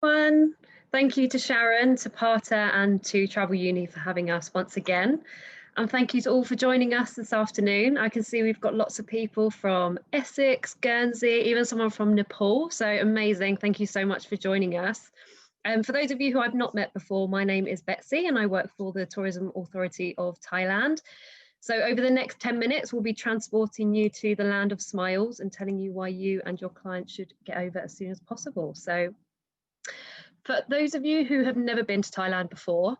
Everyone. Thank you to Sharon, to Parta, and to Travel Uni for having us once again. And thank you to all for joining us this afternoon. I can see we've got lots of people from Essex, Guernsey, even someone from Nepal. So amazing. Thank you so much for joining us. For those of you who I've not met before, my name is Betsy and I work for the Tourism Authority of Thailand. So over the next 10 minutes, we'll be transporting you to the land of smiles and telling you why you and your client should get over as soon as possible. So for those of you who have never been to Thailand before,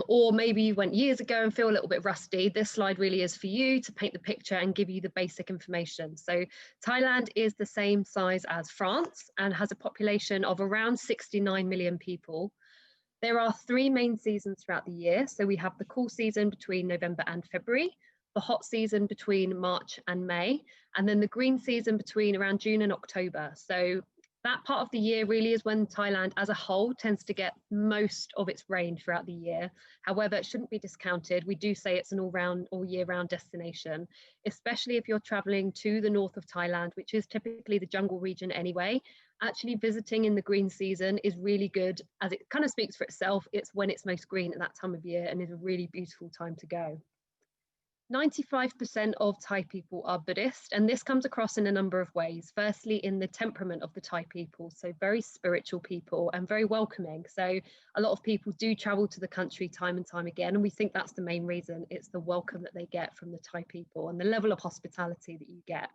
or maybe you went years ago and feel a little bit rusty, this slide really is for you to paint the picture and give you the basic information. So Thailand is the same size as France and has a population of around 69 million people. There are three main seasons throughout the year. So we have the cool season between November and February, the hot season between March and May, and then the green season between around June and October. So that part of the year really is when Thailand as a whole tends to get most of its rain throughout the year. However, it shouldn't be discounted. We do say it's an all year round destination, especially if you're traveling to the north of Thailand, which is typically the jungle region anyway. Actually visiting in the green season is really good, as it kind of speaks for itself. It's when it's most green at that time of year and is a really beautiful time to go. 95% of Thai people are Buddhist, and this comes across in a number of ways. Firstly, in the temperament of the Thai people, so very spiritual people and very welcoming. So a lot of people do travel to the country time and time again, and we think that's the main reason. It's the welcome that they get from the Thai people and the level of hospitality that you get.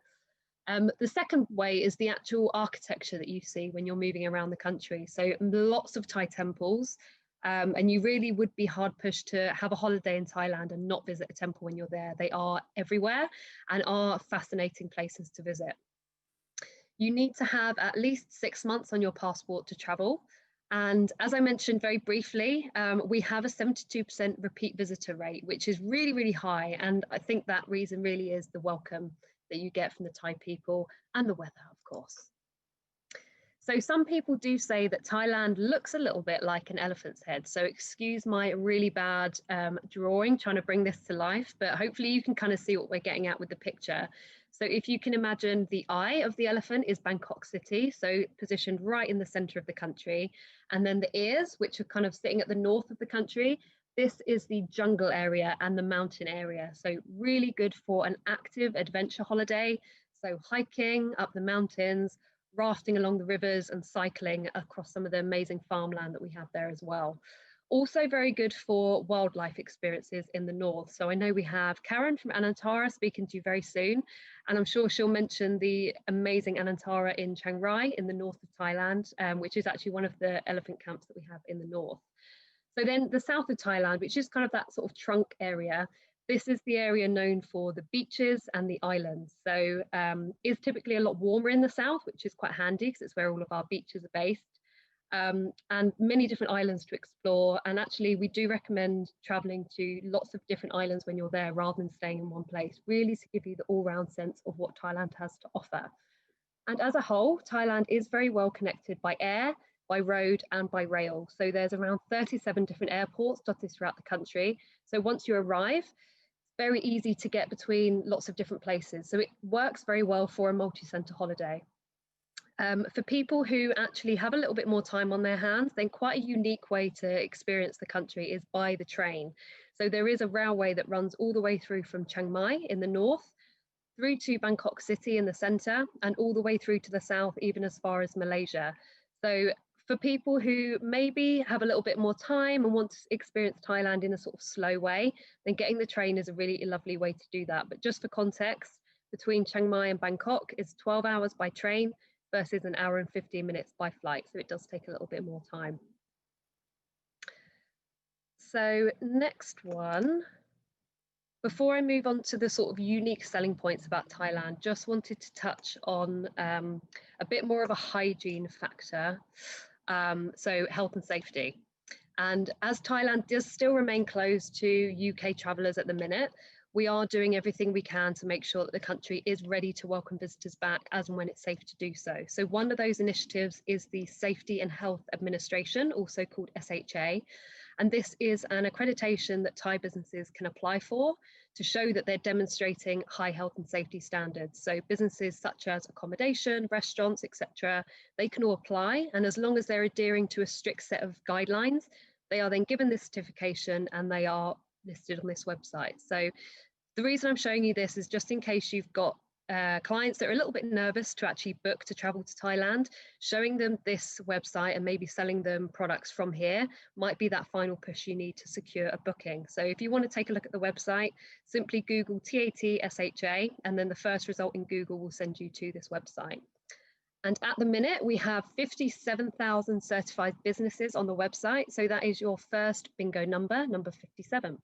The second way is the actual architecture that you see when you're moving around the country. So lots of Thai temples. And you really would be hard pushed to have a holiday in Thailand and not visit a temple when you're there. They are everywhere and are fascinating places to visit. You need to have at least 6 months on your passport to travel. And as I mentioned very briefly, we have a 72% repeat visitor rate, which is really, really high. And I think that reason really is the welcome that you get from the Thai people and the weather, of course. So some people do say that Thailand looks a little bit like an elephant's head. So excuse my really bad drawing, trying to bring this to life, but hopefully you can kind of see what we're getting at with the picture. So if you can imagine, the eye of the elephant is Bangkok city, so positioned right in the center of the country. And then the ears, which are kind of sitting at the north of the country, this is the jungle area and the mountain area. So really good for an active adventure holiday. So hiking up the mountains, rafting along the rivers and cycling across some of the amazing farmland that we have there as well. Also very good for wildlife experiences in the north. So I know we have Karen from Anantara speaking to you very soon, and I'm sure she'll mention the amazing Anantara in Chiang Rai in the north of Thailand, which is actually one of the elephant camps that we have in the north. So then the south of Thailand, which is kind of that sort of trunk area, this is the area known for the beaches and the islands. So it's typically a lot warmer in the south, which is quite handy because it's where all of our beaches are based, and many different islands to explore. And actually, we do recommend traveling to lots of different islands when you're there rather than staying in one place, really to give you the all-round sense of what Thailand has to offer. And as a whole, Thailand is very well connected by air, by road and by rail. So there's around 37 different airports dotted throughout the country. So once you arrive, very easy to get between lots of different places. So it works very well for a multi-centre holiday. For people who actually have a little bit more time on their hands, then quite a unique way to experience the country is by the train. So there is a railway that runs all the way through from Chiang Mai in the north, through to Bangkok city in the centre, and all the way through to the south, even as far as Malaysia. So for people who maybe have a little bit more time and want to experience Thailand in a sort of slow way, then getting the train is a really lovely way to do that. But just for context, between Chiang Mai and Bangkok is 12 hours by train versus an hour and 15 minutes by flight. So it does take a little bit more time. So next one. Before I move on to the sort of unique selling points about Thailand, just wanted to touch on a bit more of a hygiene factor. So health and safety. And as Thailand does still remain closed to UK travellers at the minute, we are doing everything we can to make sure that the country is ready to welcome visitors back as and when it's safe to do so. So one of those initiatives is the Safety and Health Administration, also called SHA. And this is an accreditation that Thai businesses can apply for to show that they're demonstrating high health and safety standards. So businesses such as accommodation, restaurants, etc., they can all apply, and as long as they're adhering to a strict set of guidelines, they are then given this certification and they are listed on this website. So the reason I'm showing you this is just in case you've got clients that are a little bit nervous to actually book to travel to Thailand, showing them this website and maybe selling them products from here might be that final push you need to secure a booking. So if you want to take a look at the website, simply Google TATSHA, and then the first result in Google will send you to this website. And at the minute, we have 57,000 certified businesses on the website. So that is your first bingo number, number 57.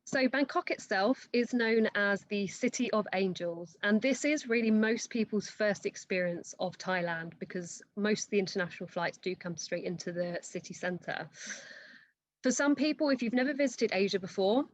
So Bangkok itself is known as the City of Angels, and this is really most people's first experience of Thailand because most of the international flights do come straight into the city centre. For some people, if you've never visited Asia before,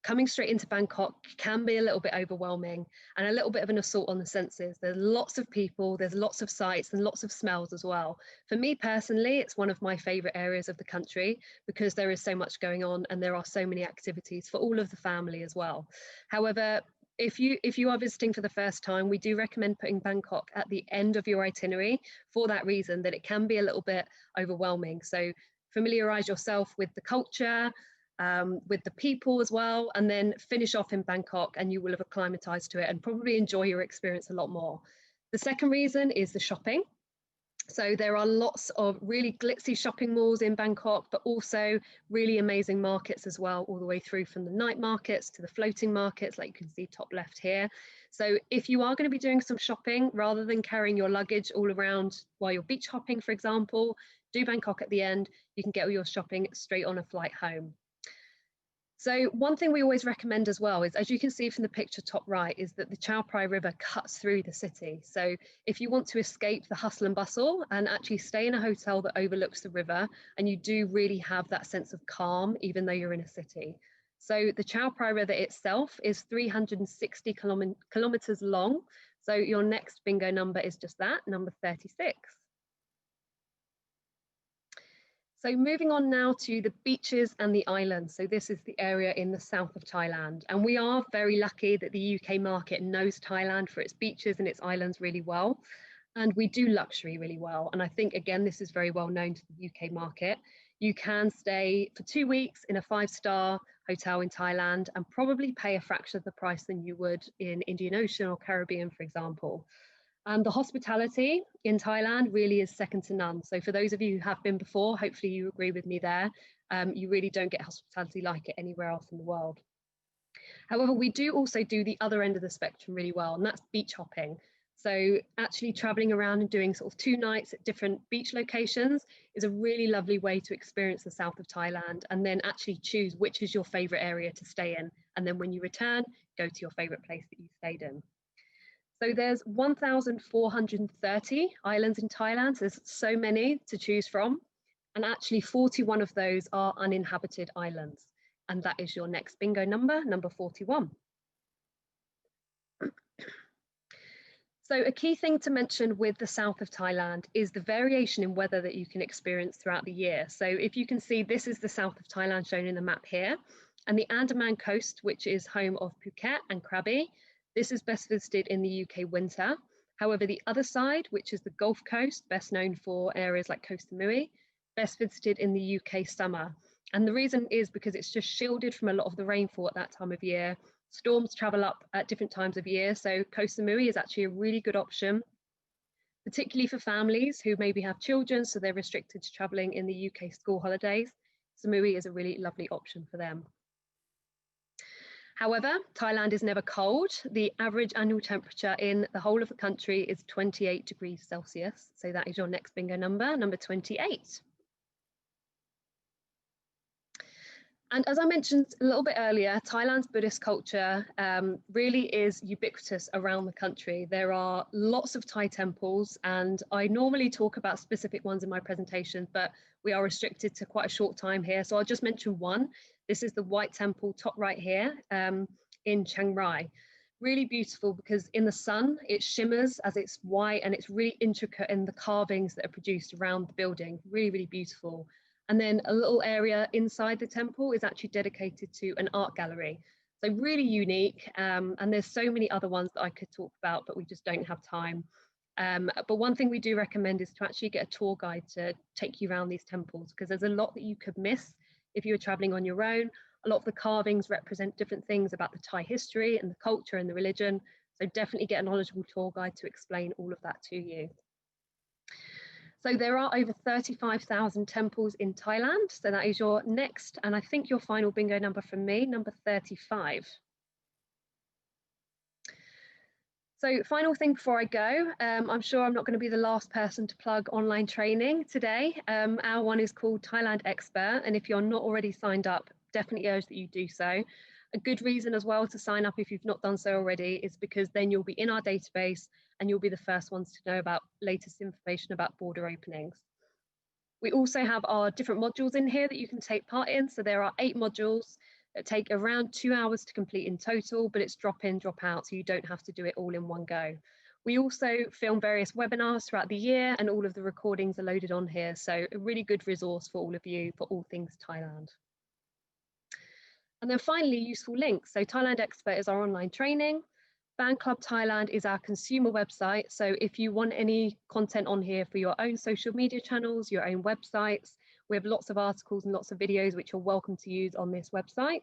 coming straight into Bangkok can be a little bit overwhelming and a little bit of an assault on the senses. There's lots of people, there's lots of sights and lots of smells as well. For me personally, it's one of my favourite areas of the country because there is so much going on and there are so many activities for all of the family as well. However, if you are visiting for the first time, we do recommend putting Bangkok at the end of your itinerary for that reason, that it can be a little bit overwhelming. So familiarise yourself with the culture, with the people as well, and then finish off in Bangkok and you will have acclimatized to it and probably enjoy your experience a lot more. The second reason is the shopping. So there are lots of really glitzy shopping malls in Bangkok, but also really amazing markets as well, all the way through from the night markets to the floating markets, like you can see top left here. So if you are going to be doing some shopping, rather than carrying your luggage all around while you're beach hopping, for example, do Bangkok at the end. You can get all your shopping straight on a flight home. So one thing we always recommend as well is, as you can see from the picture top right, is that the Chao Phraya River cuts through the city. So if you want to escape the hustle and bustle and actually stay in a hotel that overlooks the river, and you do really have that sense of calm, even though you're in a city. So the Chao Phraya River itself is 360 kilometers long. So your next bingo number is just that, number 36. So moving on now to the beaches and the islands. So this is the area in the south of Thailand. And we are very lucky that the UK market knows Thailand for its beaches and its islands really well. And we do luxury really well. And I think, again, this is very well known to the UK market. You can stay for 2 weeks in a 5-star hotel in Thailand and probably pay a fraction of the price than you would in Indian Ocean or Caribbean, for example. And the hospitality in Thailand really is second to none. So for those of you who have been before, hopefully you agree with me there. You really don't get hospitality like it anywhere else in the world. However, we do also do the other end of the spectrum really well, and that's beach hopping. So actually traveling around and doing sort of 2 nights at different beach locations is a really lovely way to experience the south of Thailand, and then actually choose which is your favorite area to stay in. And then when you return, go to your favorite place that you stayed in. So there's 1,430 islands in Thailand. So there's so many to choose from. And actually 41 of those are uninhabited islands. And that is your next bingo number, number 41. So a key thing to mention with the south of Thailand is the variation in weather that you can experience throughout the year. So if you can see, this is the south of Thailand shown in the map here. And the Andaman coast, which is home of Phuket and Krabi, this is best visited in the UK winter. However, the other side, which is the Gulf Coast, best known for areas like Koh Samui, best visited in the UK summer. And the reason is because it's just shielded from a lot of the rainfall at that time of year. Storms travel up at different times of year. So Koh Samui is actually a really good option, particularly for families who maybe have children, so they're restricted to traveling in the UK school holidays. Samui is a really lovely option for them. However, Thailand is never cold. The average annual temperature in the whole of the country is 28 degrees Celsius. So that is your next bingo number, number 28. And as I mentioned a little bit earlier, Thailand's Buddhist culture really is ubiquitous around the country. There are lots of Thai temples, and I normally talk about specific ones in my presentation, but we are restricted to quite a short time here. So I'll just mention one. This is the White Temple top right here in Chiang Rai. Really beautiful because in the sun, it shimmers as it's white and it's really intricate in the carvings that are produced around the building. Really, really beautiful. And then a little area inside the temple is actually dedicated to an art gallery. So really unique, and there's so many other ones that I could talk about, but we just don't have time. But one thing we do recommend is to actually get a tour guide to take you around these temples, because there's a lot that you could miss if you were traveling on your own. A lot of the carvings represent different things about the Thai history and the culture and the religion. So definitely get a knowledgeable tour guide to explain all of that to you. So there are over 35,000 temples in Thailand. So that is your next, and I think your final bingo number from me, number 35. So final thing before I go, I'm sure I'm not going to be the last person to plug online training today. Our one is called Thailand Expert. And if you're not already signed up, definitely urge that you do so. A good reason as well to sign up if you've not done so already is because then you'll be in our database and you'll be the first ones to know about latest information about border openings. We also have our different modules in here that you can take part in. So there are 8 modules that take around 2 hours to complete in total, but it's drop in, drop out, so you don't have to do it all in one go. We also film various webinars throughout the year, and all of the recordings are loaded on here. So a really good resource for all of you for all things Thailand. And then finally, useful links. So Thailand Expert is our online training. Fan Club Thailand is our consumer website. So if you want any content on here for your own social media channels, your own websites, we have lots of articles and lots of videos which you're welcome to use on this website.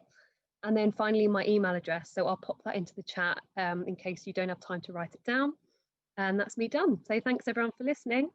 And then finally, my email address. So I'll pop that into the chat in case you don't have time to write it down. And that's me done. So thanks everyone for listening.